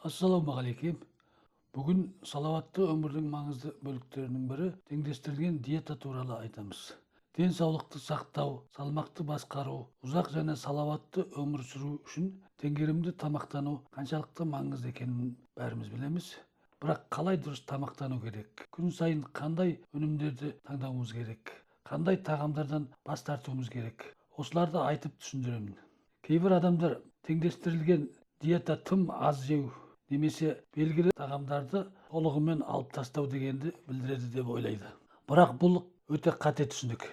Ассалаумағалейкум. Бүгін салауатты өмірдің маңызды бөліктерінің бірі теңдестірілген диета туралы айтамыз. Денсаулықты сақтау, салмақты басқару, ұзақ және салауатты өмір сүру үшін теңгерімді тамақтану қаншалықты маңызды екенін бәріміз білеміз. Бірақ қалай дұрыс тамақтану керек? Күн сайын қандай өнімдерді таңдауымыз керек? Қандай тағамдардан бас тартуымыз керек? Осыларды айтып түсіндіремін. Кейбір адамдар теңдестірілген диета тым аз жеу немесе белгілі тағамдарды толығымен алып тастау дегенді білдіреді деп ойлайды. Бірақ бұл өте қате түсінік.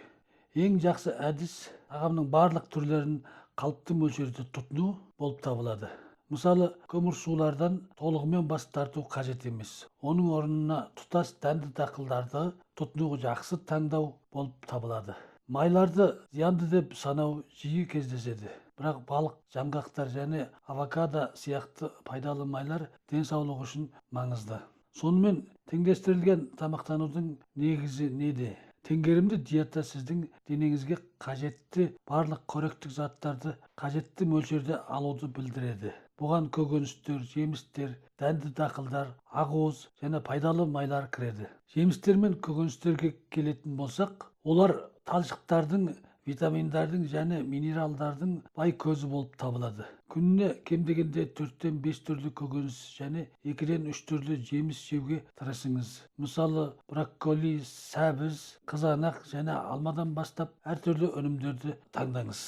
Ең жақсы әдіс тағамның барлық түрлерін қалыпты мөлшерде тұтыну болып табылады. Мысалы, көмірсулардан толығымен бас тарту қажет емес. Оның орнына тұтас дәнді дақылдарды тұтыну жақсы таңдау болып табылады. Майларды зиянды деп санау жиі кездеседі. Бірақ балық, жаңғақтар және авокадо сияқты пайдалы майлар денсаулық үшін маңызды. Сонымен теңдестірілген тамақтанудың негізі неде? Теңгерімді диета сіздің денеңізге қажетті барлық қоректік заттарды қажетті мөлшерде алуды білдіреді. Бұған көкөністер, жемістер, дәнді дақылдар, ақуыз және пайдалы майлар кіреді. Жемістер мен көкөністерге келетін болсақ, олар талшықтардың, витаминдардың және минералдардың бай көзі болып табылады. Күніне кем дегенде 4-5 түрлі көкөніс және 2-3 түрлі жеміс жеуге тырысыңыз. Мысалы, брокколи, сәбіз, қызанақ және алмадан бастап әртүрлі өнімдерді таңдаңыз.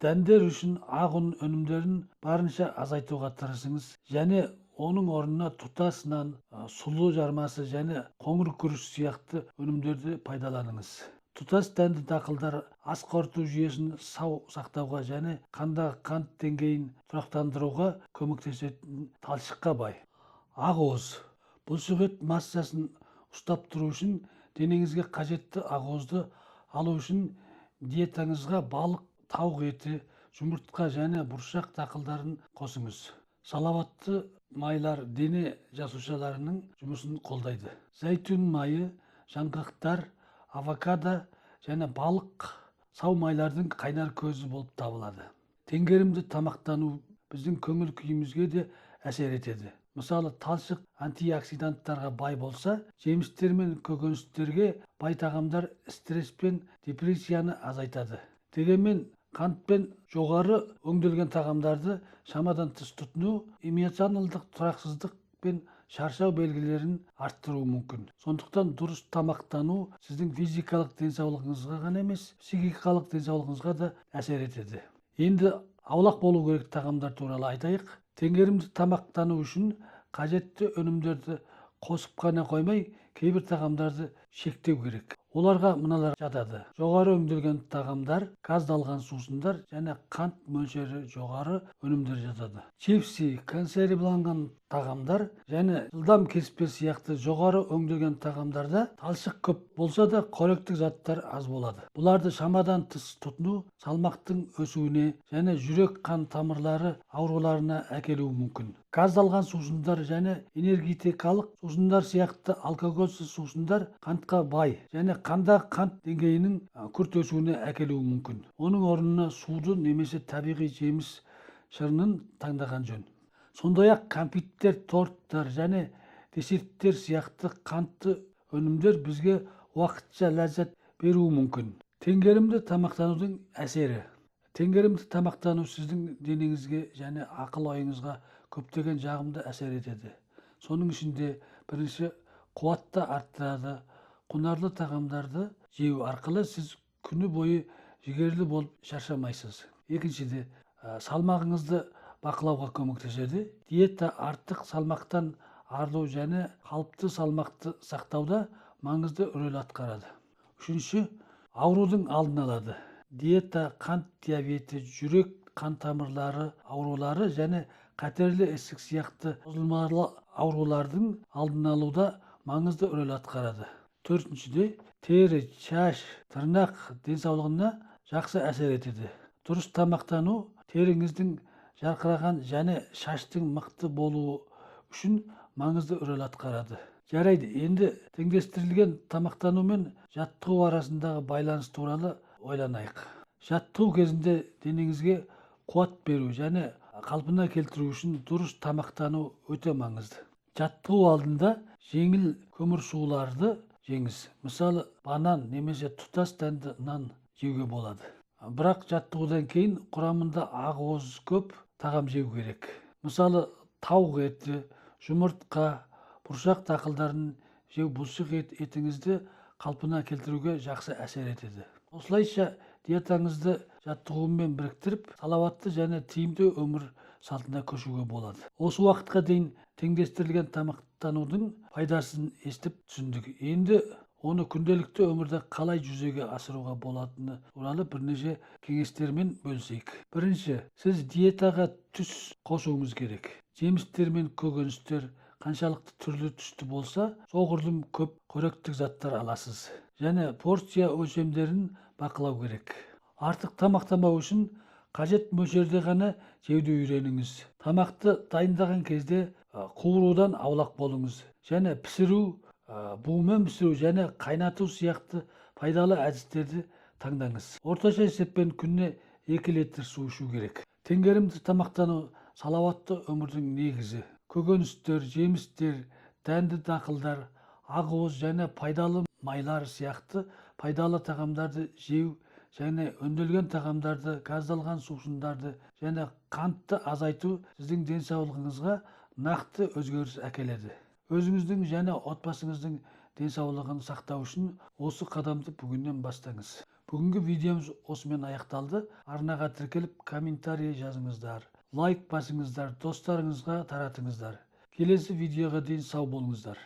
Дәндер үшін ақ ұн өнімдерін барынша азайтуға тырысыңыз және оның орнына тұтас нан, сұлы жармасы және қоңыр күріш сияқты өнімдерді пайдаланыңыз. Тұтас дәнді дақылдар ас қорыту жүйесін сау сақтауға және қандағы қант деңгейін тұрақтандыруға көмектесетін талшыққа бай. Ақуыз бұлшықет массасын ұстап тұру үшін денеңізге қажетті ақуызды алу үшін диетаңызға балық, тауық еті, жұмыртқа және бұршақ дақылдарын қосыңыз. Салауатты майлар дене жасушаларының жұмысын қолдайды. Зәйтүн майы, жаңғақтар, авокадо және балық сау майлардың қайнар көзі болып табылады. Теңгерімді тамақтану біздің көңіл күйімізге де әсер етеді. Мысалы, талшық антиоксиданттарға бай болса, жемістер мен көкөністерге бай тағамдар стресс пен депрессияны азайтады. Дегенмен қантпен жоғары өңделген тағамдарды шамадан тыс тұтыну эмоционалдық тұрақсыздық пен шаршау белгілерін арттыруы мүмкін. Сондықтан дұрыс тамақтану сіздің физикалық денсаулығыңызға ғана емес, психикалық денсаулығыңызға да әсер етеді. Енді аулақ болу керек тағамдар туралы айтайық. Теңгерімді тамақтану үшін қажетті өнімдерді қосып қана қоймай, кейбір тағамдарды шектеу керек. Оларға мыналар жатады: жоғары өңделген тағамдар, газдалған сусындар және қант мөлшері жоғары өнімдер жатады. Чипсы, консервіланған тағамдар және жылдам кеспе сияқты жоғары өңделген тағамдарда талшық көп болса да қоректік заттар аз болады. Бұларды шамадан тыс тұтыну салмақтың өсуіне және жүрек қан тамырлары ауруларына әкелуі мүмкін. Газдалған сусындар және энергетикалық сусындар сияқты алкогольсіз сусындар қантқа бай және қандағы қант деңгейінің күрт өсуіне әкелуі мүмкін. Оның орнына суды немесе табиғи жеміс шырынын таңдаған жөн. Сондай-ақ кәмпиттер, торттар және десерттер сияқты қантты өнімдер бізге уақытша ләззат беруі мүмкін. Теңгерімді тамақтанудың әсері. Теңгерімді тамақтану сіздің денеңізге және ақыл-ойыңызға көптеген жағымды әсер етеді. Соның ішінде бірінші, қуатты арттырады. Құнарлы тағамдарды жеу арқылы сіз күні бойы жігерлі болып шаршамайсыз. Екіншіде, салмағыңызды бақылауға көмектеседі. Диета артық салмақтан арылу және қалыпты салмақты сақтауда маңызды рөл атқарады. Үшінші, аурудың алдын алады. Диета қант диабеті, жүрек қан тамырлары аурулары және қатерлі ісік сияқты созылмалы аурулардың алдын алуда маңызды рөл атқарады. Төртіншіде, тері, шаш, тырнақ денсаулығына жақсы әсер етеді. Дұрыс тамақтану теріңіздің жарқыраған және шаштың мықты болуы үшін маңызды рөл атқарады. Жарайды, енді теңдестірілген тамақтану мен жаттығу арасындағы байланыс туралы ойланайық. Жаттығу кезінде денеңізге қуат беру және калпына келтирүү үчүн дурус тамактануу өтө маңызды. Жаттыгуу алдында жеңил көмүр сууларды жеңиз. Мисалы, банан немесе тутас дәнді нан жеуге болады. Бирок жаттыгуудан кийин курамында агооз көп тагам жеу керек. Мисалы, тауық эти, жумуртка, буршак дакылдарын жеу булчук этиңизди калпына келтирүүгө жакшы әсер этеді. Осылайша диетаңызды жаттыгуу менен бириктирип, салаваттуу жана тийимдүү өмүр салтына көчүүгө болот. Осы убакытка дейин теңдештирилген тамактануудун пайдасын эстеп түшүндүк. Эndi оны күндөлүктүү өмүрдө калай жүзөгө асырууга болатыны тууралуу бир нече кеңештер менен бөлүшөйүк. Биринчи, сиз диетага түз кошууңуз керек. Жемиштер менен көкөнүстөр канчалыкты түрлүү түстүү болса, соғұрлым көп көрөктүк заттар аласыз. Және порция өлчөмдөрүн бакылау керек. Артык тамактанбоо үчүн кажет мөлчөрдө гана жеуді үйреніңіз. Тамақты дайындаған кезде кууруудан аулак болуңуз. Және пиширүү, бумен пиширүү және кайнатуу сыяктуу пайдалуу адистерди таңдаңыз. Орточо эсеппен күнүнө 2 литр суу ичүү керек. Теңгеримдүү тамактануу салаваттуу өмүрдүн негизи. Көкөнүстөр, жемиштер, дәнді дакылдар, агооз және пайдалуу майлар сыяктуу пайдалуу тагамдарды жеу және өндөлгөн тагамдарды, газдалган суусундарды және кантты азайтуу сиздин ден соолугуңузга накты өзгөрүш әкеледі. Өзүңүздүн және отбасыңыздын ден соолугун сактоо үчүн осы кадамды бүгүндөн бастаңыз. Бүгүнкү видеомуз осу менен аякталды. Арнага тиркелип комментарий жазыңыздар, лайк басыңыздар, досторыңызга таратыңыздар. Келесі видеоға дейін сау болыңыздар.